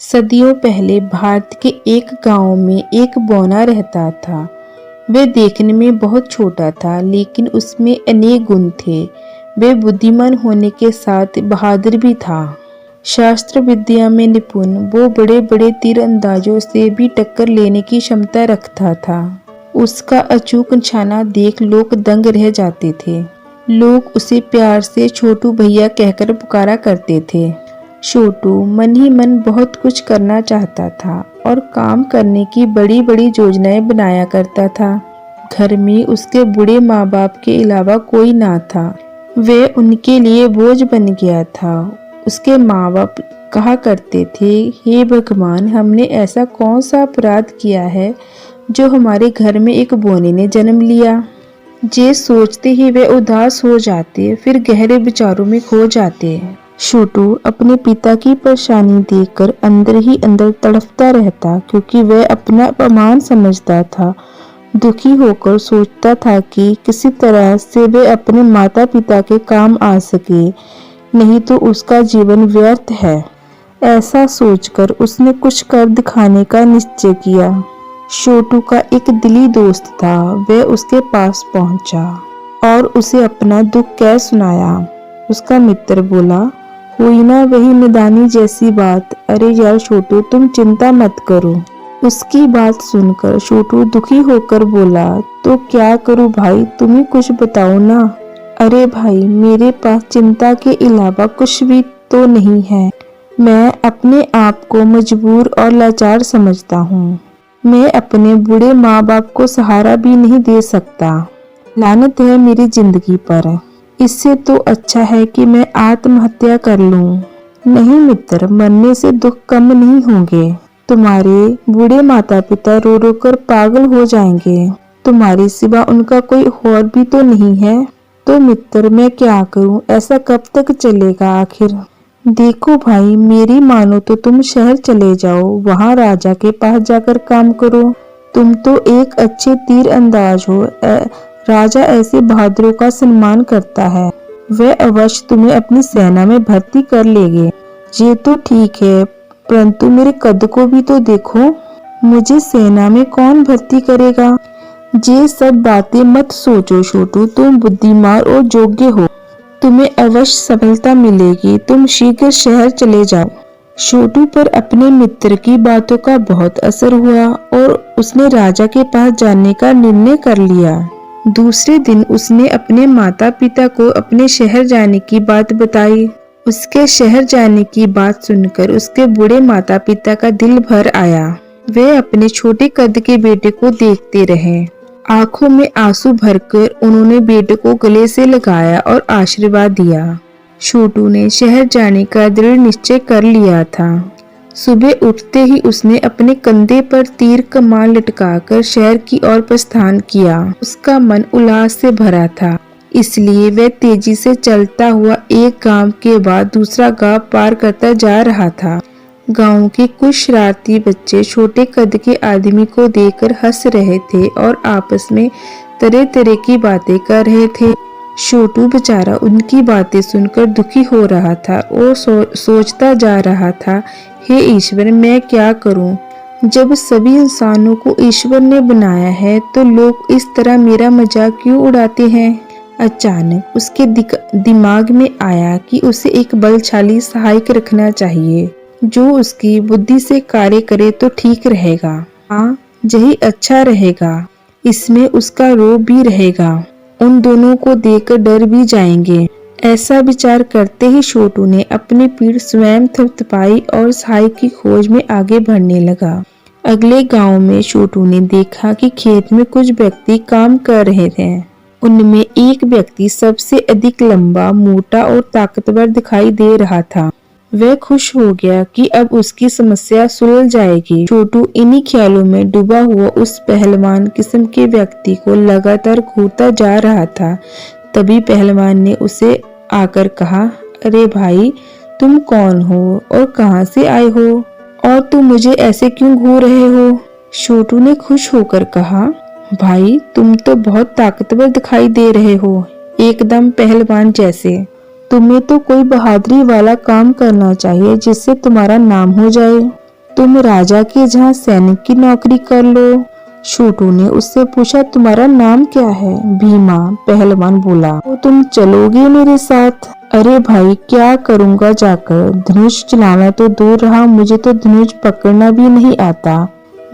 सदियों पहले भारत के एक गांव में एक बौना रहता था। वह देखने में बहुत छोटा था, लेकिन उसमें अनेक गुण थे। वह बुद्धिमान होने के साथ बहादुर भी था। शास्त्र विद्या में निपुण, वो बड़े बड़े तीर अंदाजों से भी टक्कर लेने की क्षमता रखता था। उसका अचूक निशाना देख लोग दंग रह जाते थे। लोग उसे प्यार से छोटू भैया कहकर पुकारा करते थे। छोटू मन ही मन बहुत कुछ करना चाहता था और काम करने की बड़ी बड़ी योजनाएं बनाया करता था। घर में उसके बूढ़े माँ बाप के अलावा कोई ना था। वह उनके लिए बोझ बन गया था। उसके माँ बाप कहा करते थे, हे भगवान, हमने ऐसा कौन सा अपराध किया है जो हमारे घर में एक बौने ने जन्म लिया। ये सोचते ही वे उदास हो जाते, फिर गहरे विचारों में खो जाते। छोटू अपने पिता की परेशानी देखकर अंदर ही अंदर तड़पता रहता, क्योंकि वह अपना अपमान समझता था। दुखी होकर सोचता था कि किसी तरह से वह अपने माता पिता के काम आ सके, नहीं तो उसका जीवन व्यर्थ है। ऐसा सोचकर उसने कुछ कर दिखाने का निश्चय किया। छोटू का एक दिली दोस्त था। वह उसके पास पहुंचा और उसे अपना दुख कह सुनाया। उसका मित्र बोला, हुई ना वही निदानी जैसी बात। अरे यार छोटू, तुम चिंता मत करो। उसकी बात सुनकर छोटू दुखी होकर बोला, तो क्या करूं भाई, तुम ही कुछ बताओ ना। अरे भाई, मेरे पास चिंता के अलावा कुछ भी तो नहीं है। मैं अपने आप को मजबूर और लाचार समझता हूँ। मैं अपने बूढ़े माँ बाप को सहारा भी नहीं दे सकता। लानत है मेरी जिंदगी पर। इससे तो अच्छा है कि मैं आत्महत्या कर लूं। नहीं मित्र, मरने से दुख कम नहीं होंगे। तुम्हारे बूढ़े माता पिता रो रो कर पागल हो जाएंगे। तुम्हारे सिवा उनका कोई और भी तो नहीं है। तो मित्र, मैं क्या करूं? ऐसा कब तक चलेगा आखिर? देखो भाई, मेरी मानो तो तुम शहर चले जाओ, वहां राजा के पास जाकर काम करो। तुम तो एक अच्छे तीर अंदाज हो। राजा ऐसे बहादुरों का सम्मान करता है। वह अवश्य तुम्हें अपनी सेना में भर्ती कर लेंगे। ये तो ठीक है, परंतु मेरे कद को भी तो देखो। मुझे सेना में कौन भर्ती करेगा? ये सब बातें मत सोचो छोटू, तुम बुद्धिमान और योग्य हो। तुम्हें अवश्य सफलता मिलेगी। तुम शीघ्र शहर चले जाओ। छोटू पर अपने मित्र की बातों का बहुत असर हुआ और उसने राजा के पास जाने का निर्णय कर लिया। दूसरे दिन उसने अपने माता पिता को अपने शहर जाने की बात बताई। उसके शहर जाने की बात सुनकर उसके बूढ़े माता पिता का दिल भर आया। वे अपने छोटे कद के बेटे को देखते रहे। आंखों में आंसू भरकर उन्होंने बेटे को गले से लगाया और आशीर्वाद दिया। छोटू ने शहर जाने का दृढ़ निश्चय कर लिया था। सुबह उठते ही उसने अपने कंधे पर तीर कमान लटकाकर शहर की ओर प्रस्थान किया। उसका मन उल्लास से भरा था, इसलिए वह तेजी से चलता हुआ एक गांव के बाद दूसरा गांव पार करता जा रहा था। गांव के कुछ शरारती बच्चे छोटे कद के आदमी को देखकर हंस रहे थे और आपस में तरह तरह की बातें कर रहे थे। छोटू बेचारा उनकी बातें सुनकर दुखी हो रहा था और सोचता जा रहा था, हे ईश्वर, मैं क्या करूं? जब सभी इंसानों को ईश्वर ने बनाया है तो लोग इस तरह मेरा मजाक क्यों उड़ाते हैं? अचानक उसके दिमाग में आया कि उसे एक बलशाली सहायक रखना चाहिए, जो उसकी बुद्धि से कार्य करे तो ठीक रहेगा। हाँ, यही अच्छा रहेगा। इसमें उसका रोब भी रहेगा। उन दोनों को देखकर डर भी जाएंगे। ऐसा विचार करते ही छोटू ने अपनी पीठ स्वयं थपथपाई और सहायक की खोज में आगे बढ़ने लगा। अगले गांव में छोटू ने देखा कि खेत में कुछ व्यक्ति काम कर रहे थे। उनमें एक व्यक्ति सबसे अधिक लंबा, मोटा और ताकतवर दिखाई दे रहा था। वह खुश हो गया कि अब उसकी समस्या सुलझ जाएगी। छोटू इन्हीं ख्यालों में डूबा हुआ उस पहलवान किस्म के व्यक्ति को लगातार घूरता जा रहा था। तभी पहलवान ने उसे आकर कहा, अरे भाई, तुम कौन हो और कहां से आए हो, और तुम मुझे ऐसे क्यों घूर रहे हो? छोटू ने खुश होकर कहा, भाई, तुम तो बहुत ताकतवर दिखाई दे रहे हो, एकदम पहलवान जैसे। तुम्हें तो कोई बहादुरी वाला काम करना चाहिए जिससे तुम्हारा नाम हो जाए। तुम राजा के जहाँ सैनिक की नौकरी कर लो। छोटू ने उससे पूछा, तुम्हारा नाम क्या है? भीमा, पहलवान बोला। तो तुम चलोगे मेरे साथ? अरे भाई, क्या करूँगा जाकर? धनुष चलाना तो दूर रहा, मुझे तो धनुष पकड़ना भी नहीं आता।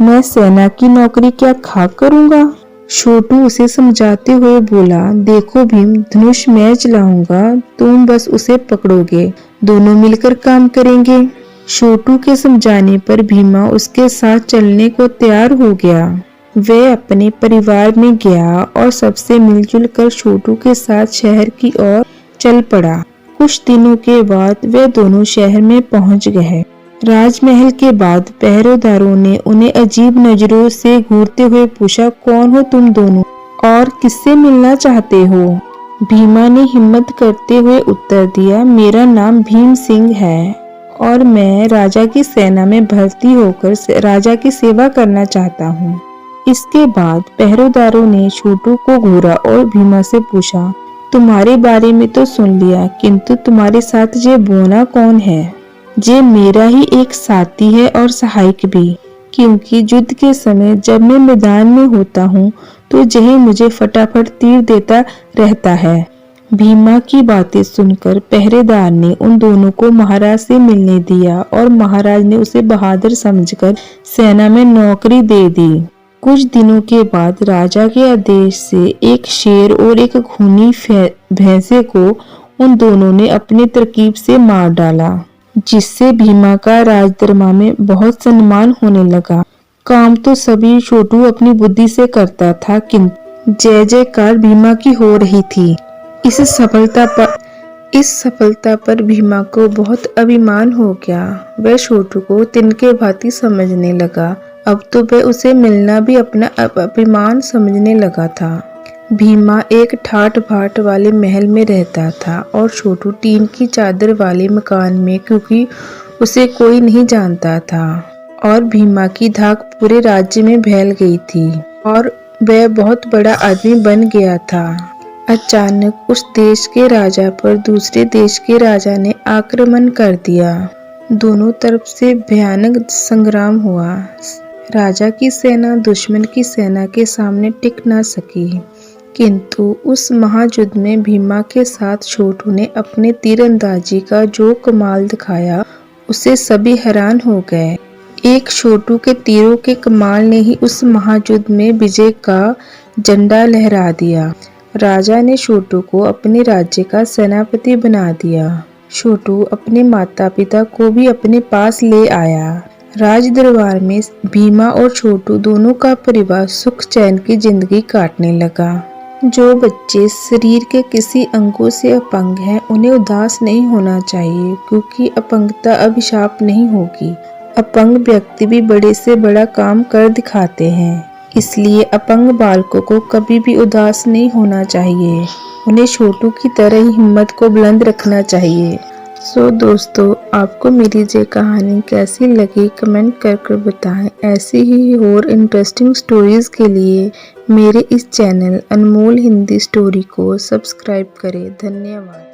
मैं सेना की नौकरी क्या खाक करूँगा? छोटू उसे समझाते हुए बोला, देखो भीम, धनुष मैं चलाऊंगा, तुम बस उसे पकड़ोगे, दोनों मिलकर काम करेंगे। छोटू के समझाने पर भीमा उसके साथ चलने को तैयार हो गया। वह अपने परिवार में गया और सबसे मिलजुल कर छोटू के साथ शहर की ओर चल पड़ा। कुछ दिनों के बाद वे दोनों शहर में पहुंच गए। राजमहल के बाद पहरेदारों ने उन्हें अजीब नजरों से घूरते हुए पूछा, कौन हो तुम दोनों और किससे मिलना चाहते हो? भीमा ने हिम्मत करते हुए उत्तर दिया, मेरा नाम भीम सिंह है और मैं राजा की सेना में भर्ती होकर राजा की सेवा करना चाहता हूँ। इसके बाद पहरेदारों ने छोटू को घूरा और भीमा से पूछा, तुम्हारे बारे में तो सुन लिया, किंतु तुम्हारे साथ ये बोना कौन है? ये मेरा ही एक साथी है और सहायक भी, क्योंकि युद्ध के समय जब मैं मैदान में होता हूँ तो यही मुझे फटाफट तीर देता रहता है। भीमा की बातें सुनकर पहरेदार ने उन दोनों को महाराज से मिलने दिया और महाराज ने उसे बहादुर समझकर सेना में नौकरी दे दी। कुछ दिनों के बाद राजा के आदेश से एक शेर और एक खूनी भैंसे को उन दोनों ने अपनी तरकीब से मार डाला, जिससे भीमा का राजदरबार में बहुत सम्मान होने लगा। काम तो सभी छोटू अपनी बुद्धि से करता था, किंतु जय जयकार भीमा की हो रही थी। इस सफलता पर भीमा को बहुत अभिमान हो गया। वह छोटू को तिनके भांति समझने लगा। अब तो वह उसे मिलना भी अपना अभिमान समझने लगा था। भीमा एक ठाट बाट वाले महल में रहता था और छोटू टीन की चादर वाले मकान में, क्योंकि उसे कोई नहीं जानता था और भीमा की धाक पूरे राज्य में फैल गई थी और वह बहुत बड़ा आदमी बन गया था। अचानक उस देश के राजा पर दूसरे देश के राजा ने आक्रमण कर दिया। दोनों तरफ से भयानक संग्राम हुआ। राजा की सेना दुश्मन की सेना के सामने टिक ना सकी, किंतु उस महायुद्ध में भीमा के साथ छोटू ने अपने तीरंदाजी का जो कमाल दिखाया, उससे सभी हैरान हो गए। एक छोटू के तीरों के कमाल ने ही उस महायुद्ध में विजय का झंडा लहरा दिया। राजा ने छोटू को अपने राज्य का सेनापति बना दिया। छोटू अपने माता पिता को भी अपने पास ले आया। राज दरबार में भीमा और छोटू दोनों का परिवार सुख चैन की जिंदगी काटने लगा। जो बच्चे शरीर के किसी अंगों से अपंग हैं, उन्हें उदास नहीं होना चाहिए, क्योंकि अपंगता अभिशाप नहीं होगी। अपंग व्यक्ति भी बड़े से बड़ा काम कर दिखाते हैं, इसलिए अपंग बालकों को कभी भी उदास नहीं होना चाहिए। उन्हें छोटू की तरह ही हिम्मत को बुलंद रखना चाहिए। सो दोस्तों, आपको मेरी ये कहानी कैसी लगी कमेंट कर बताएं। ऐसी ही और इंटरेस्टिंग स्टोरीज के लिए मेरे इस चैनल अनमोल हिंदी स्टोरी को सब्सक्राइब करें। धन्यवाद।